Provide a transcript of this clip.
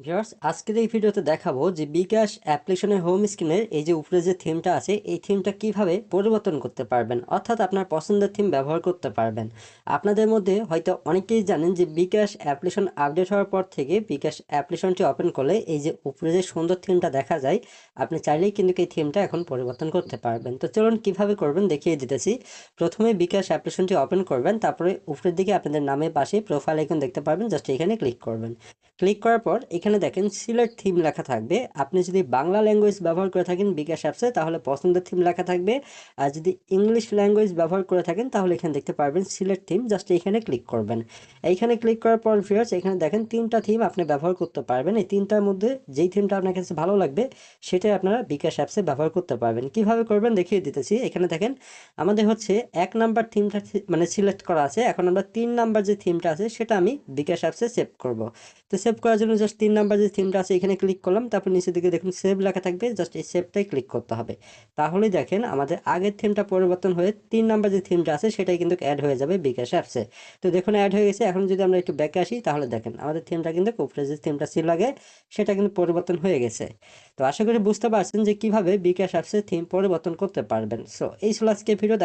Viewers, আজকের এই ভিডিওতে দেখাবো যে বিকাশ অ্যাপ্লিকেশনের হোম স্ক্রিনের এই যে উপরে যে থিমটা আছে এই থিমটা কিভাবে পরিবর্তন করতে পারবেন, অর্থাৎ আপনার পছন্দের থিম ব্যবহার করতে পারবেন। আপনাদের মধ্যে হয়তো অনেকেই জানেন যে বিকাশ অ্যাপ্লিকেশন আপডেট হওয়ার পর থেকে বিকাশ অ্যাপ্লিকেশনটি ওপেন করলে এই যে উপরে যে সুন্দর থিমটা দেখা যায়, আপনি চাইলেই কিন্তু এই থিমটা এখন পরিবর্তন করতে পারবেন। তো চলুন কিভাবে করবেন দেখিয়ে দিতেছি। প্রথমে বিকাশ অ্যাপ্লিকেশনটি ওপেন করবেন, তারপরে উপরের দিকে আপনাদের নামের পাশে প্রোফাইল আইকন দেখতে পারবেন, জাস্ট এখানে ক্লিক করবেন। ক্লিক করার পর এখানে দেখেন সিলেক্ট থিম লেখা থাকবে। আপনি যদি বাংলা ল্যাঙ্গুয়েজ ব্যবহার করে থাকেন বিকাশ অ্যাপসে তাহলে পছন্দের থিম লেখা থাকবে, আর যদি ইংলিশ ল্যাঙ্গুয়েজ ব্যবহার করে থাকেন তাহলে এখানে দেখতে পারবেন সিলেক্ট থিম, জাস্ট এখানে ক্লিক করবেন। এইখানে ক্লিক করার পর ভিউয়ার্স এখানে দেখেন তিনটা থিম আপনি ব্যবহার করতে পারবেন। এই তিনটার মধ্যে যেই থিমটা আপনার কাছে ভালো লাগবে সেটাই আপনারা বিকাশ অ্যাপসে ব্যবহার করতে পারবেন। কিভাবে করবেন দেখিয়ে দিতেছি। এখানে দেখেন আমাদের হচ্ছে 1 নাম্বার থিমটা মানে সিলেক্ট করা আছে। এখন আমরা 3 নাম্বার যে থিমটা আছে সেটা আমি বিকাশ অ্যাপসে সেভ করব। তো সেভ করার জন্য জাস্ট 3 নাম্বার যে থিমটা আছে এখানে ক্লিক করলাম, তারপর নিচের দিকে দেখুন সেভ লেখা থাকবে, জাস্ট এই সেভটাই ক্লিক করতে হবে। তাহলেই দেখেন আমাদের আগের থিমটা পরিবর্তন হয়ে 3 নাম্বার যে থিমটা আছে সেটাই কিন্তু অ্যাড হয়ে যাবে বিকাশ অ্যাপসে। তো দেখুন অ্যাড হয়ে গেছে। এখন যদি আমরা একটু ব্যাকে আসি তাহলে দেখেন আমাদের থিমটা কিন্তু উপরে যে থিমটা ছিল আগে সেটা কিন্তু পরিবর্তন হয়ে গেছে। তো আশা করি বুঝতে পারছেন যে কিভাবে বিকাশ অ্যাপসে থিম পরিবর্তন করতে পারবেন। সো এই ছিল আজকে ভিডিও।